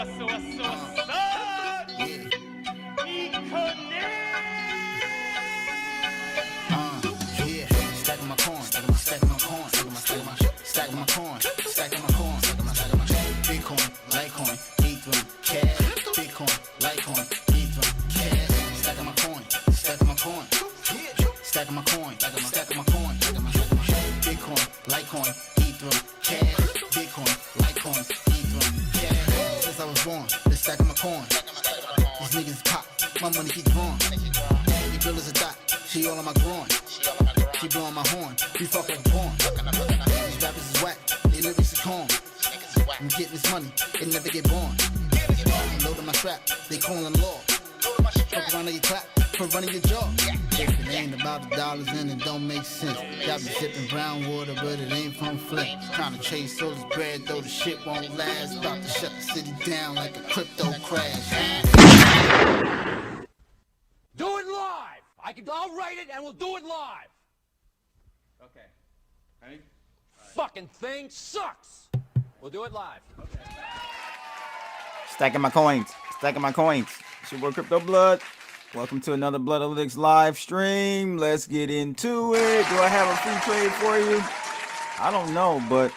Yeah, stacking my coin, stacking my coin, stacking my coin, stacking my coin, Bitcoin, Litecoin, Ethereum, cash, Bitcoin, Litecoin, Ethereum, cash, stacking my coin, stacking my coin, stacking my coin, stacking my coin, Bitcoin, Litecoin, Ethereum, cash, Bitcoin, Litecoin, Ethereum, cash. Since I was born, been stacking my coin. These niggas pop, my money keep growing. Your girl is a dot, she all on my groin. She blowing my horn, we fuck like porn. These rappers is whack, they lyrics is corn. I'm getting this money, it never get born. I'm loading my strap, they calling law. Fuck around and you clap for running your jaw. If it ain't about the dollars, then it don't make sense. Y'all be sipping brown water, but it ain't from Flint. Trying to chase all this bread, though the shit won't last. About to shut the city down like a crypto crash. Do it live! I'll write it and we'll do it live! Okay. Ready? Fucking thing sucks! We'll do it live. Okay. Stacking my coins. Stacking my coins. It's your boy Crypto Blood. Welcome to another Bloodalytics live stream. Let's get into it. Do I have a free trade for you? I don't know, but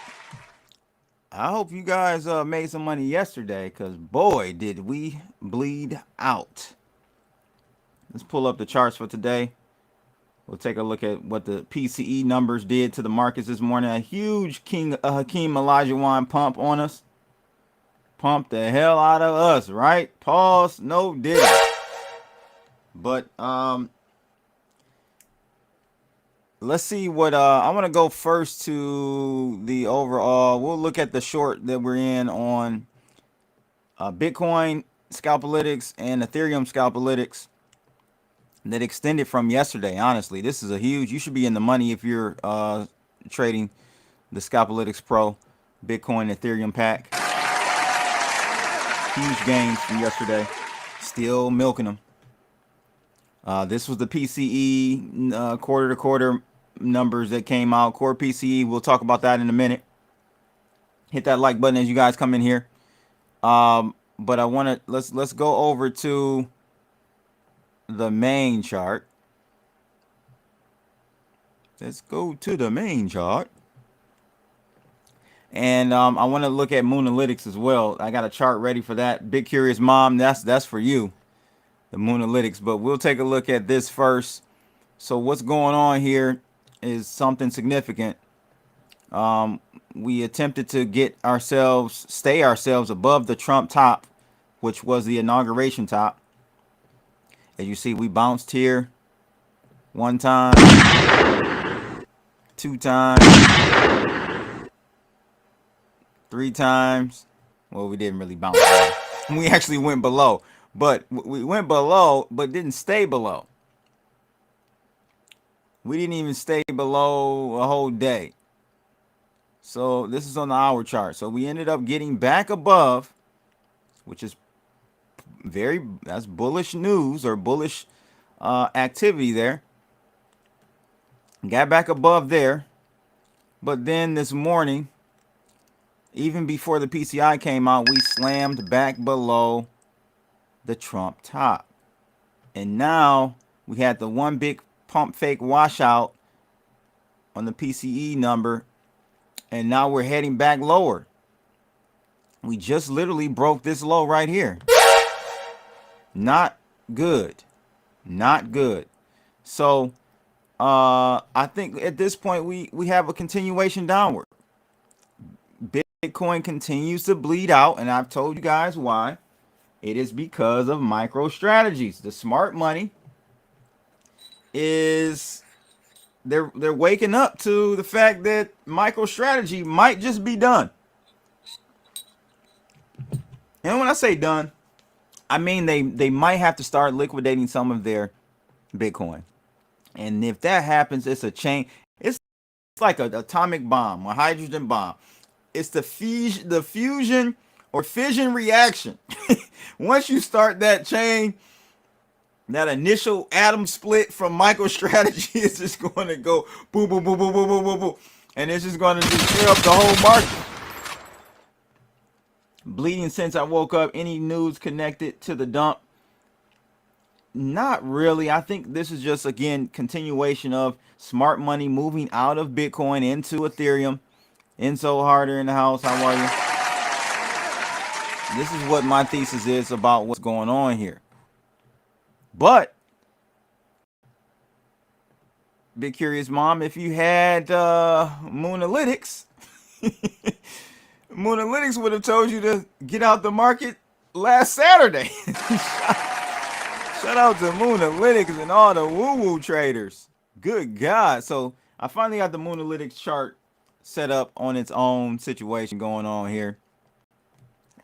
I hope you guys made some money yesterday, because boy, did we bleed out. Let's pull up the charts for today. We'll take a look at what the PCE numbers did to the markets this morning. A huge Hakeem Olajuwon pump on us. Pumped the hell out of us, right? Pause. No didn't. But let's see what I want to go first to the overall. We'll look at the short that we're in on Bitcoin Scalpalytics and Ethereum Scalpalytics that extended from yesterday. Honestly, this is a huge, you should be in the money if you're trading the Scalpalytics Pro Bitcoin Ethereum pack. Huge gains from yesterday. Still milking them. This was the PCE quarter to quarter numbers that came out. Core PCE, we'll talk about that in a minute. Hit that like button as you guys come in here. But I want to let's go over to the main chart. Let's go to the main chart. And I want to look at Moonalytics as well. I got a chart ready for that. Big Curious Mom, that's for you, the Moonalytics. But we'll take a look at this first. So what's going on here is something significant. We attempted to stay ourselves above the Trump top, which was the inauguration top. As you see, we bounced here one time, two times, three times. Well, we didn't really bounce. We actually went below, but we went below, but didn't stay below. We didn't even stay below a whole day. So this is on the hour chart. So we ended up getting back above, which is that's bullish news or bullish activity there. Got back above there. But then this morning, even before the PCI came out, we slammed back below the Trump top. And now we had the one big pump fake washout on the PCE number. And now we're heading back lower. We just literally broke this low right here. Not good. Not good. So I think at this point we have a continuation downward. Bitcoin continues to bleed out, and I've told you guys why. It is because of micro strategies. The smart money is they're waking up to the fact that micro strategy might just be done. And when I say done, I mean they might have to start liquidating some of their Bitcoin. And if that happens, it's a chain. It's like an atomic bomb, a hydrogen bomb. It's the fusion or fission reaction. Once you start that chain, that initial atom split from MicroStrategy is just going to go boom, boom, boom, boom, boom, boom, boom, boom. And it's just going to just tear up the whole market. Bleeding since I woke up. Any news connected to the dump? Not really. I think this is just, again, continuation of smart money moving out of Bitcoin into Ethereum. Enzo Harder in the house. How are you? This is what my thesis is about what's going on here. But, Big Curious Mom, if you had Moonalytics, Moonalytics would have told you to get out the market last Saturday. Shout out to Moonalytics and all the woo-woo traders. Good God. So I finally got the Moonalytics chart set up on its own situation going on here.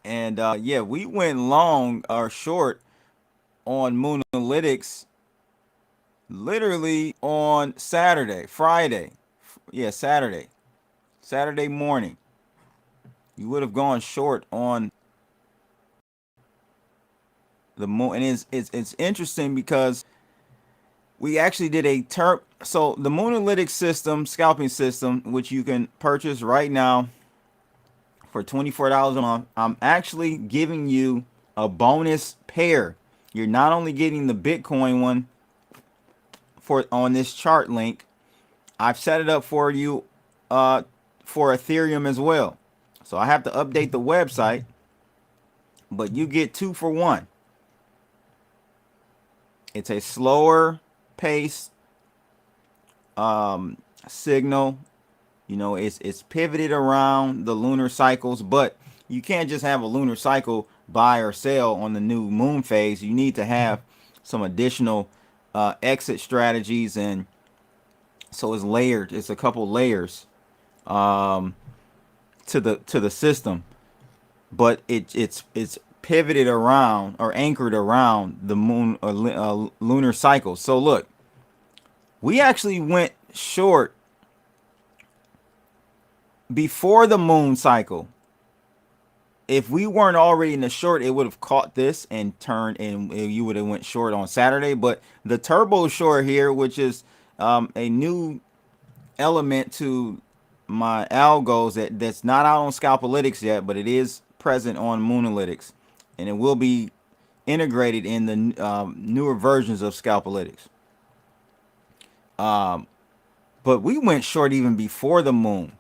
And yeah, we went long or short on Moonalytics literally on Friday. Yeah, Saturday morning. You would have gone short on the moon, and it's interesting because we actually did a so the Moonalytics system, scalping system, which you can purchase right now for $24 a month. I'm actually giving you a bonus pair. You're not only getting the Bitcoin one on this chart link, I've set it up for you for Ethereum as well. So I have to update the website, but you get 2 for 1. It's a slower pace signal. You know, it's pivoted around the lunar cycles, but you can't just have a lunar cycle buy or sell on the new moon phase. You need to have some additional exit strategies, and so it's layered. It's a couple layers to the system, but it's pivoted around or anchored around the moon or lunar cycle. So look, we actually went short before the moon cycle. If we weren't already in the short, it would have caught this and turned, and you would have went short on Saturday. But the turbo short here, which is a new element to my algos that's not out on Scalpalytics yet, but it is present on Moonalytics, and it will be integrated in the newer versions of Scalpalytics. But we went short even before the moon.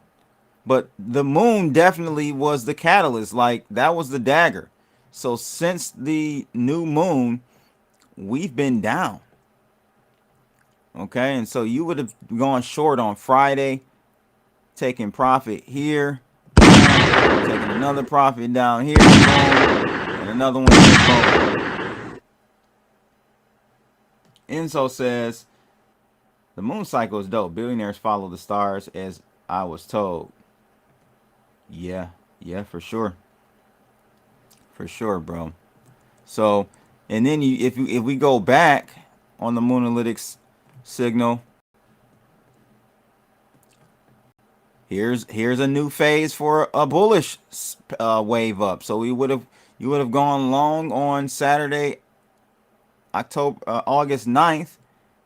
But the moon definitely was the catalyst. Like, that was the dagger. So since the new moon, we've been down. Okay, and so you would have gone short on Friday, taking profit here, taking another profit down here, and another one here. Enzo says, the moon cycle is dope. Billionaires follow the stars, as I was told. Yeah, for sure. For sure, bro. So, and then if we go back on the Moonalytics signal, here's a new phase for a bullish wave up. So you would have gone long on Saturday, August 9th,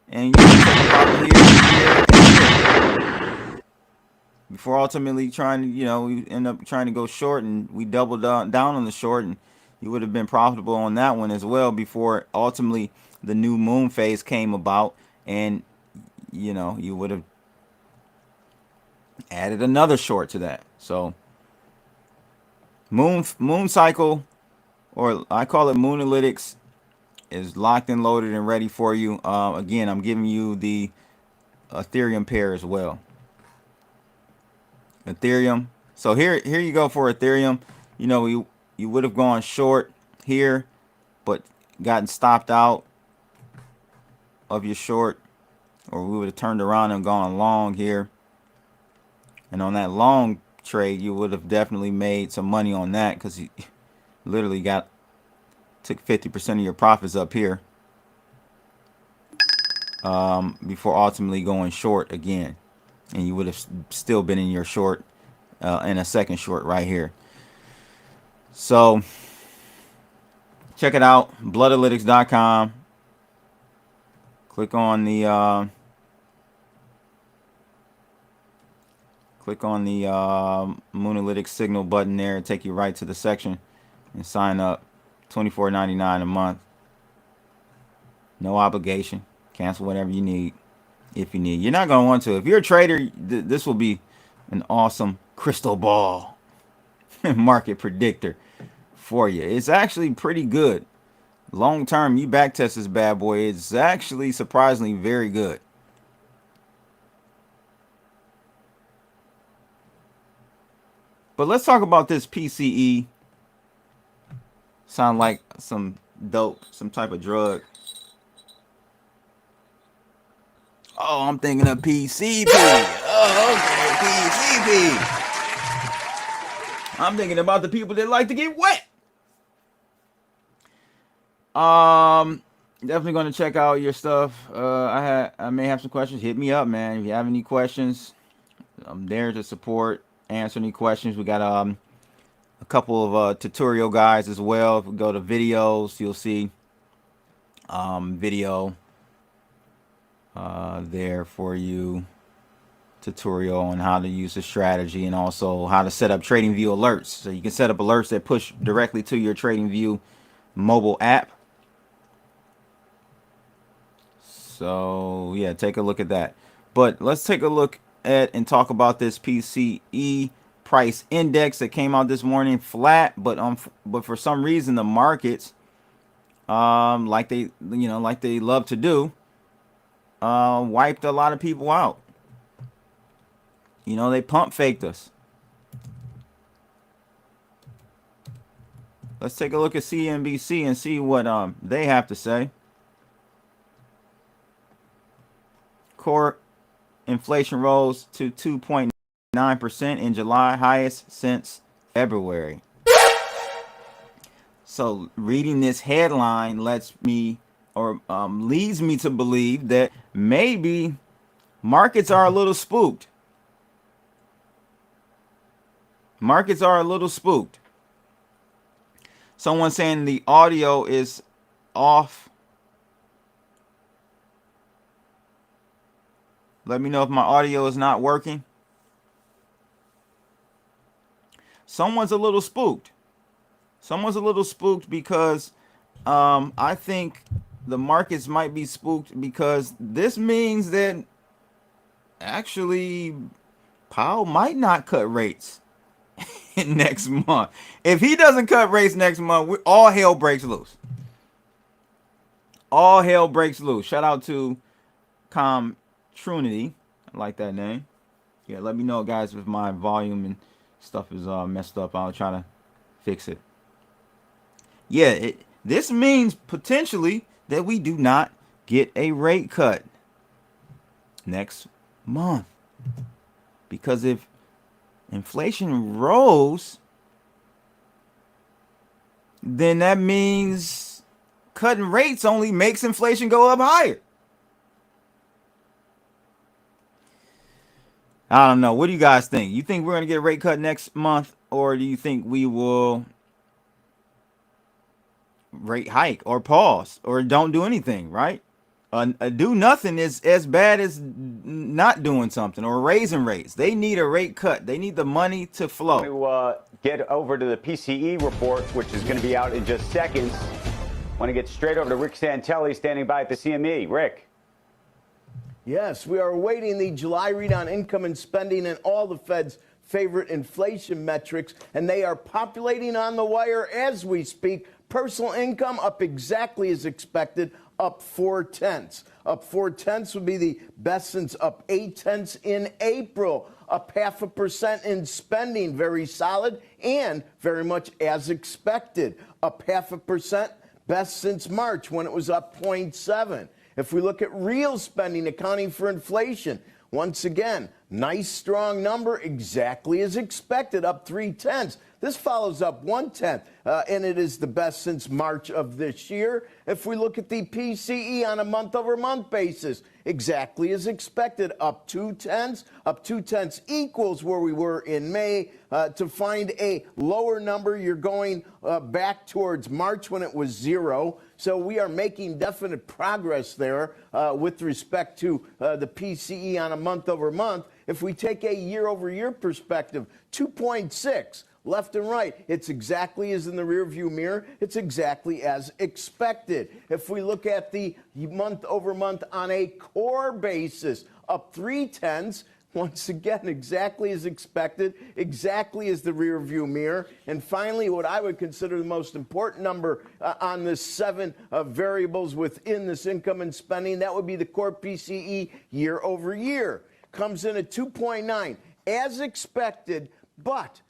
and you would take about here, before ultimately trying to, we end up trying to go short, and we doubled down on the short, and you would have been profitable on that one as well before ultimately the new moon phase came about, and you would have added another short to that. So moon cycle, or I call it Moonalytics, is locked and loaded and ready for you. Again, I'm giving you the Ethereum pair as well. Ethereum. So here you go for Ethereum. You would have gone short here, but gotten stopped out of your short, or we would have turned around and gone long here. And on that long trade, you would have definitely made some money on that, because you literally took 50% of your profits up here before ultimately going short again. And you would have still been in your short, in a second short right here. So check it out, bloodalytics.com. Click on the Click on the Moonalytics signal button there and take you right to the section and sign up. $24.99 a month. No obligation. Cancel whatever you need if you need. You're not going to want to. If you're a trader, this will be an awesome crystal ball market predictor for you. It's actually pretty good. Long term, you backtest this bad boy. It's actually surprisingly very good. But let's talk about this PCE. Sound like some dope, some type of drug. Oh, I'm thinking of PCP. Oh, okay, PCP. I'm thinking about the people that like to get wet. Definitely going to check out your stuff. I may have some questions. Hit me up, man. If you have any questions, I'm there to support, answer any questions. We got a couple of tutorial guides as well. If we go to videos, you'll see video there for you, tutorial on how to use the strategy and also how to set up TradingView alerts. So you can set up alerts that push directly to your TradingView mobile app. So yeah, take a look at that. But let's take a look at and talk about this PCE price index that came out this morning flat, but for some reason the markets like they love to do, wiped a lot of people out. They pump faked us. Let's take a look at CNBC and see what they have to say. Core inflation rose to 2.9% in July, highest since February. So reading this headline leads me to believe that maybe markets are a little spooked. Markets are a little spooked. Someone saying the audio is off. Let me know if my audio is not working. Someone's a little spooked. Someone's a little spooked because I think the markets might be spooked because this means that actually Powell might not cut rates next month. If he doesn't cut rates next month, all hell breaks loose. All hell breaks loose. Shout out to Trinity. I like that name. Yeah, let me know, guys, if my volume and stuff is messed up. I'll try to fix it. Yeah, this means potentially that we do not get a rate cut next month. Because if inflation rose, then that means cutting rates only makes inflation go up higher. I don't know. What do you guys think? You think we're going to get a rate cut next month, or do you think we will rate hike or pause or don't do anything, right? Do nothing is as bad as not doing something or raising rates. They need a rate cut. They need the money to flow. To get over to the PCE report, which is going to be out in just seconds. Want to get straight over to Rick Santelli standing by at the CME. Rick. Yes, we are awaiting the July read on income and spending and all the Fed's favorite inflation metrics, and they are populating on the wire as we speak. Personal income up exactly as expected, up 0.4. Up 0.4 would be the best since up 0.8 in April. Up 0.5% in spending, very solid and very much as expected. Up 0.5%, best since March when it was up 0.7. If we look at real spending accounting for inflation, once again, nice strong number, exactly as expected, up 0.3. This follows up 0.1, and it is the best since March of this year. If we look at the PCE on a month-over-month basis, exactly as expected, up 0.2. Up 0.2 equals where we were in May. To find a lower number, you're going back towards March when it was 0. So we are making definite progress there with respect to the PCE on a month-over-month. If we take a year-over-year perspective, 2.6. Left and right, it's exactly as in the rearview mirror. It's exactly as expected. If we look at the month over month on a core basis, up 0.3. Once again, exactly as expected, exactly as the rearview mirror. And finally, what I would consider the most important number on this 7 variables within this income and spending, that would be the core PCE year over year. Comes in at 2.9, as expected, but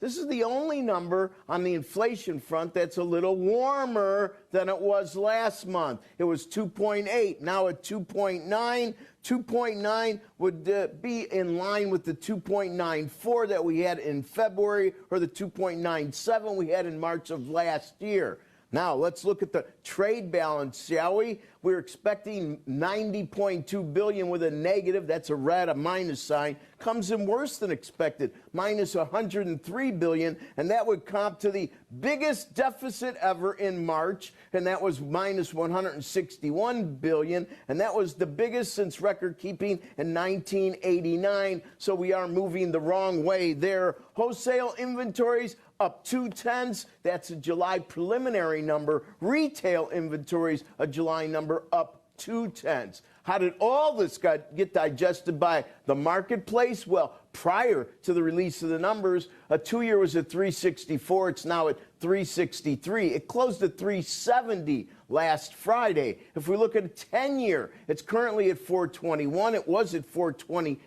this is the only number on the inflation front that's a little warmer than it was last month. It was 2.8, now at 2.9. 2.9 would be in line with the 2.94 that we had in February, or the 2.97 we had in March of last year. Now, let's look at the trade balance, shall we? We're expecting $90.2 billion with a negative. That's a red, a minus sign. Comes in worse than expected, minus $103 billion, and that would comp to the biggest deficit ever in March, and that was minus $161 billion, and that was the biggest since record keeping in 1989. So we are moving the wrong way there. Wholesale inventories up 0.2. That's a July preliminary number. Retail inventories, a July number, up 0.2. How did all this get digested by the marketplace? Well, prior to the release of the numbers, a 2-year was at 364. It's now at 363. It closed at 370 last Friday. If we look at a 10-year, it's currently at 421. It was at 422.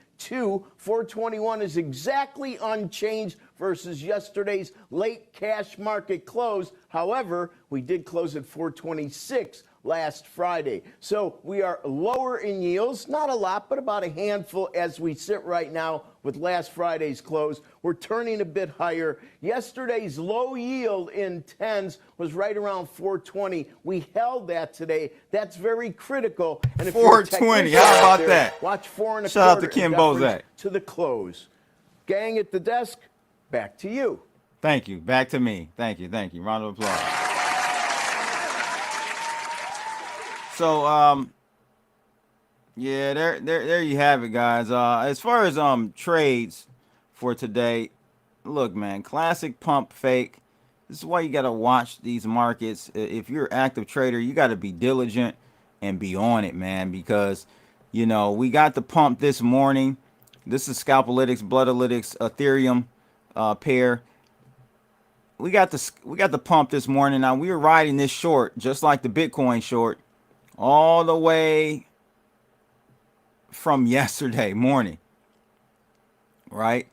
421 is exactly unchanged versus yesterday's late cash market close. However, we did close at 426 last Friday. So we are lower in yields, not a lot, but about a handful as we sit right now with last Friday's close. We're turning a bit higher. Yesterday's low yield in 10s was right around 420. We held that today. That's very critical. And if 420, how about there, that? Watch 4.25. Shout out to Ken Bozak. To the close. Gang at the desk, back to you. Thank you. Back to me. Thank you. Thank you. Round of applause. So, yeah, there you have it, guys. As far as trades for today, look, man, classic pump fake. This is why you got to watch these markets. If you're an active trader, you got to be diligent and be on it, man, because, you know, we got the pump this morning. This is Scalpelytics, Bloodalytics, Ethereum pair. We got the pump this morning. Now, we were riding this short, just like the Bitcoin short, all the way from yesterday morning, right?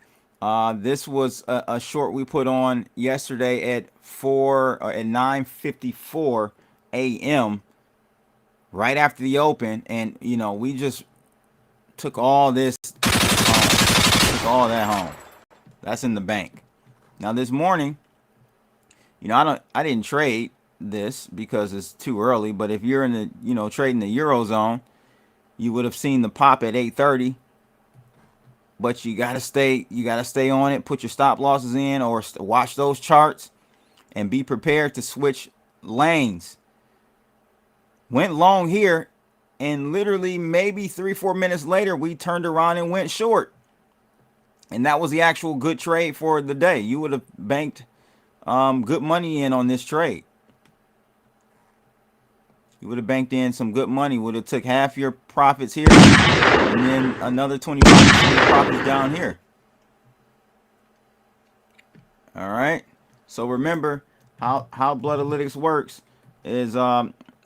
This was a short we put on yesterday at 9:54 a.m. right after the open, and you know, we just took all this home, took all that home. That's in the bank. Now this morning, you know, I didn't trade this because it's too early, but if you're in the, you know, trading the Eurozone, you would have seen the pop at 8:30. But you gotta stay on it, put your stop losses in, or watch those charts and be prepared to switch lanes. Went long here, and literally maybe 3-4 minutes later we turned around and went short, and that was the actual good trade for the day. You would have banked good money in on this trade. You would have banked in some good money. Would have took half your profits here, and then another 25% of your profits down here. All right. So remember how Bloodalytics works is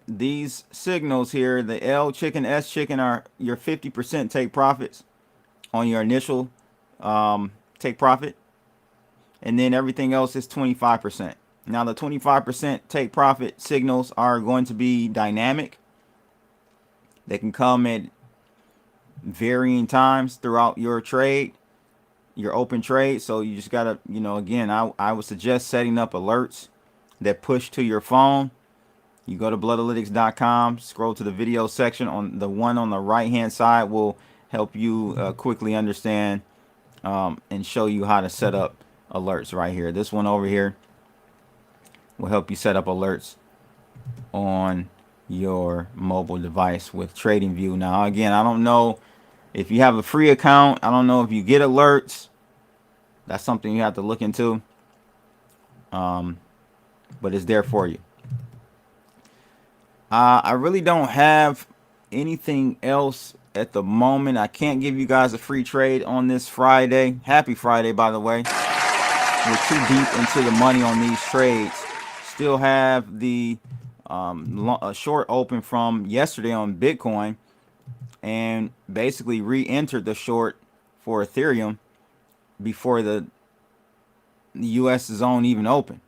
these signals here, the L chicken, S chicken, are your 50% take profits on your initial take profit, and then everything else is 25%. Now the 25% take profit signals are going to be dynamic. They can come at varying times throughout your trade, your open trade. So you just gotta, you know, again, I would suggest setting up alerts that push to your phone. You go to bloodalytics.com, scroll to the video section. On the one on the right hand side will help you quickly understand and show you how to set up alerts right here. This one over here will help you set up alerts on your mobile device with TradingView. Now, again, I don't know If you have a free account, I don't know if you get alerts. That's something you have to look into. But it's there for you. I really don't have anything else at the moment. I can't give you guys a free trade on this Friday. Happy Friday, by the way. We're too deep into the money on these trades. Still have the short open from yesterday on Bitcoin, and basically re-entered the short for Ethereum before the US zone even open.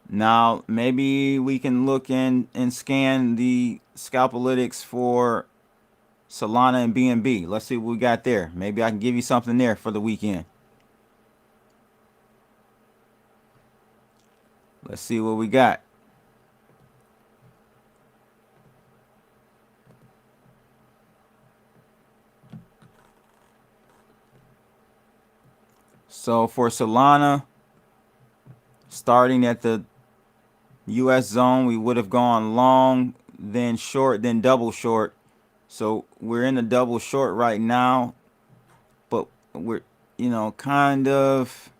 Now, maybe we can look and scan the scalpalytics for Solana and BNB. Let's see what we got there. Maybe I can give you something there for the weekend. Let's see what we got. So for Solana, starting at the US zone, we would have gone long, then short, then double short. So we're in the double short right now, but we're, kind of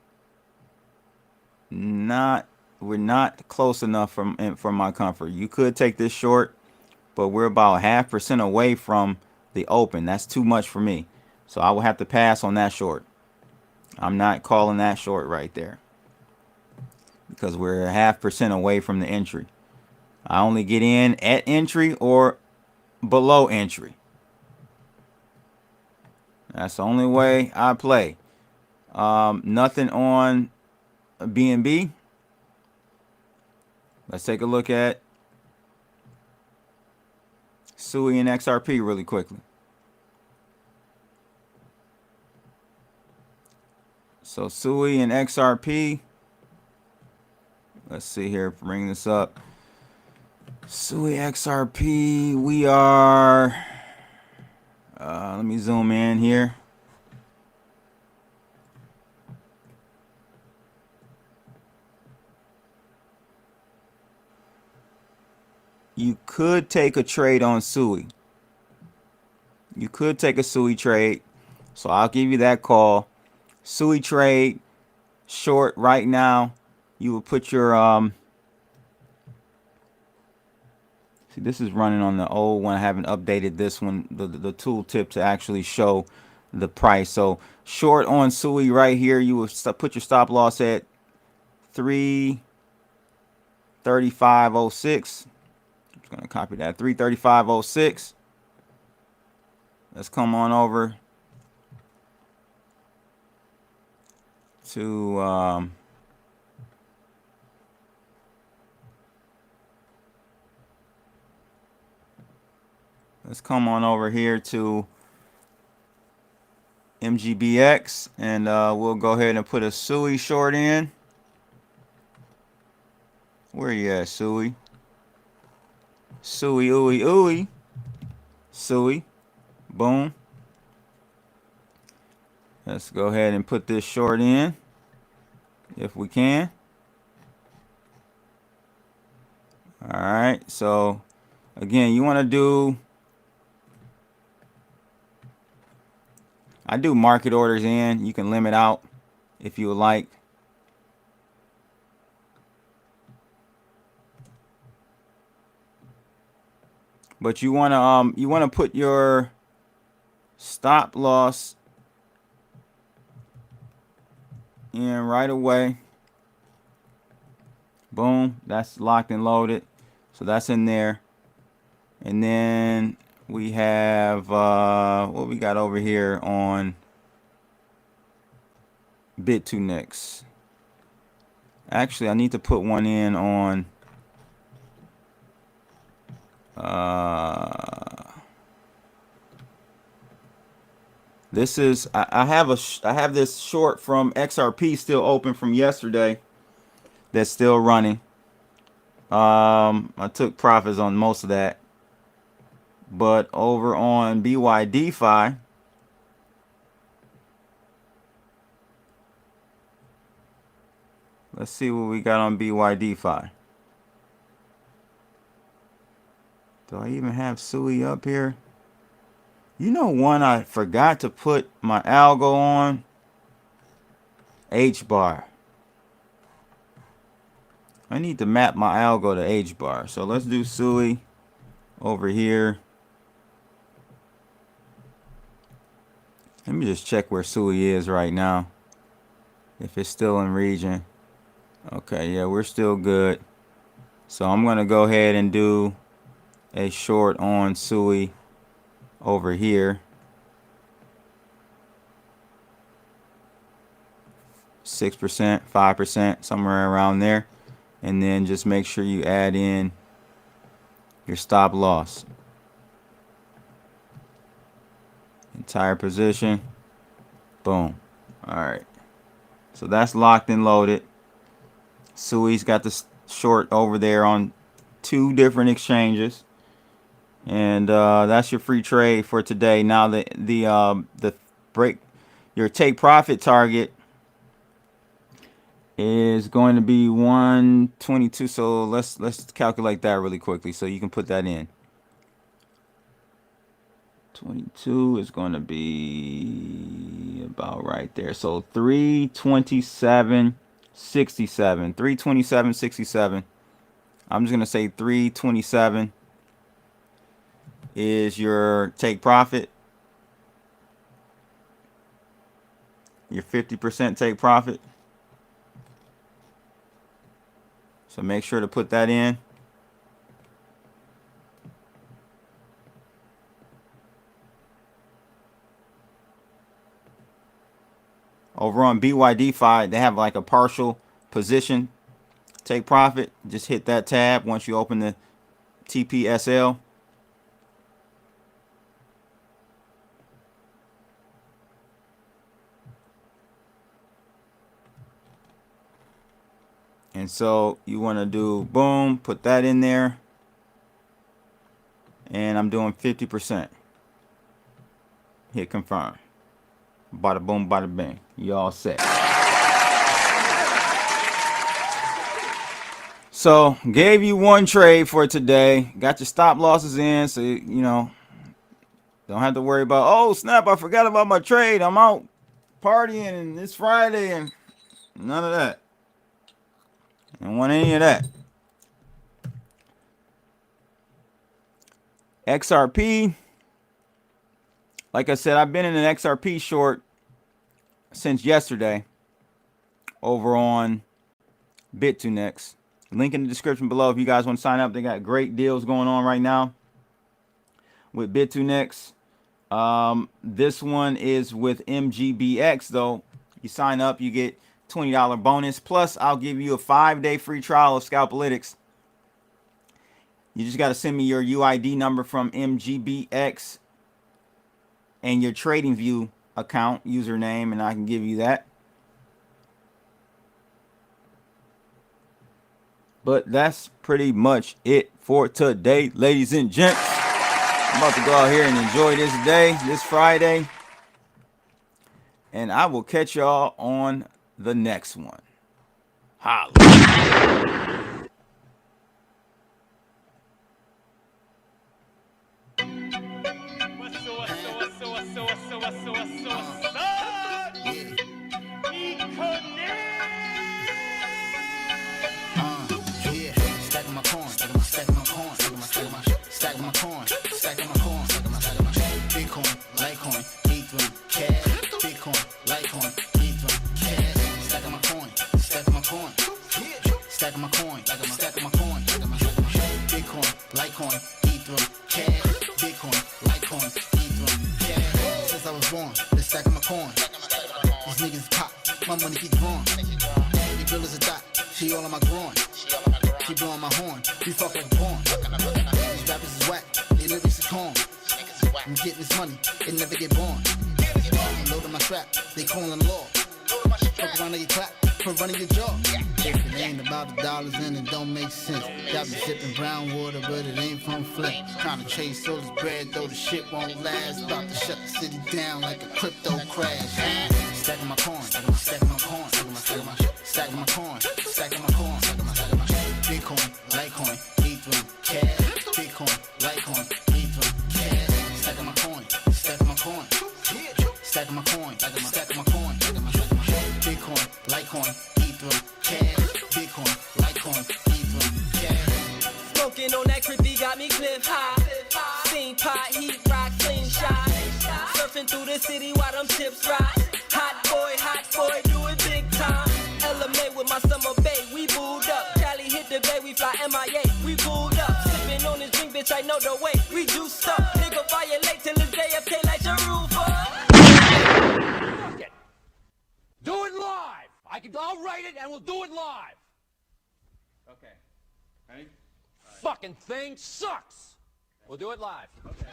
not, we're not close enough from my comfort. You could take this short, but we're about 0.5% away from the open. That's too much for me. So I will have to pass on that short. I'm not calling that short right there, because we're 0.5% away from the entry. I only get in at entry or below entry. That's the only way I play. Nothing on BNB. Let's take a look at SUI and XRP really quickly. So SUI and XRP. Let's see here. Bring this up. SUI XRP. We are. Let me zoom in here. You could take a trade on SUI. You could take a SUI trade. So I'll give you that call. SUI trade short right now. You will put your see, this is running on the old one. I haven't updated this one, the tooltip to actually show the price. So short on SUI right here, you will put your stop loss at 335.06. I'm just gonna copy that, 335.06. Let's come on over to let's come on over here to MGBX, and we'll go ahead and put a SUI short in. Where you at, SUI? SUI, ooey, ooey. SUI. Boom. Let's go ahead and put this short in, if we can. All right. So, again, you want to do... I do market orders in. You can limit out if you would like. But you want to put your stop loss in right away. Boom, that's locked and loaded. So that's in there. And then we have what we got over here on Bit2Next. Actually, I need to put one in on this is I have this short from XRP still open from yesterday that's still running. I took profits on most of that. But over on BYDFi, let's see what we got on BYDFi. Do I even have SUI up here? You know one I forgot to put my algo on? H-bar. I need to map my algo to H-bar. So let's do SUI over here. Let me just check where SUI is right now. If it's still in region. Okay, yeah, we're still good. So I'm going to go ahead and do a short on SUI over here. 6%, 5%, somewhere around there. And then just make sure you add in your stop loss. Entire position. Boom. All right. So that's locked and loaded. SUI's got the short over there on 2 different exchanges. And that's your free trade for today. Now the break, your take profit target is going to be 122. So let's calculate that really quickly so you can put that in. 22 is going to be about right there. So 327.67. 327.67. I'm just going to say 327 is your take profit. Your 50% take profit. So make sure to put that in. Over on BYDFi, they have like a partial position take profit. Just hit that tab once you open the TPSL. And so you want to do boom, put that in there. And I'm doing 50%. Hit confirm. Bada boom, bada bing. You all set. So gave you one trade for today. Got your stop losses in, so you know don't have to worry about, oh snap, I forgot about my trade. I'm out partying and it's Friday and none of that. Don't want any of that. XRP. Like I said, I've been in an XRP short since yesterday over on Bit2Next. Link in the description below if you guys want to sign up. They got great deals going on right now with Bit2Next. This one is with MGBX though. You sign up, you get $20 bonus. Plus, I'll give you a 5-day free trial of Scalpelytics. You just got to send me your UID number from MGBX and your TradingView account username, and I can give you that. But that's pretty much it for today, ladies and gents. I'm about to go out here and enjoy this day, this Friday. And I will catch y'all on the next one. Holla. My money keep growing. Your girl is a dot, she all on my groin. She blowing my horn, we fuck like porn. These rappers is whack, they lyrics is corn. I'm getting this money, it never get born. I'm loading my strap, they calling the law. Fuck around, they clap for running your jaw. If it ain't about the dollars and it don't make sense. Got me sipping brown water, but it ain't from Flint. Trying to chase all this bread, though the shit won't last. About to shut the city down like a crypto crash. Stacking my coin, stacking my coin, stacking my coin, stacking my coin, Bitcoin, Litecoin, Ethereum, cash. Bitcoin, Litecoin, Ethereum, cash. Stacking my coin, stack my coin, Bitcoin, Litecoin, Ether, cash, Bitcoin, Litecoin, Ether, cash. Smoking on that crippy got me cliff high. Steam pot, heat rock, slingshot. Surfing through the city while them chips rise. Hot boy, do it big time. LMA with my summer bae, we booed up. Cali hit the bay, we fly MIA, we booed up. Sipping on this drink, bitch, I know the way. We juiced up, nigga violate till it's JFK like your roof up. Fuck it. Do it live. I'll write it and we'll do it live. Okay. Ready? Fucking thing sucks. We'll do it live. Okay.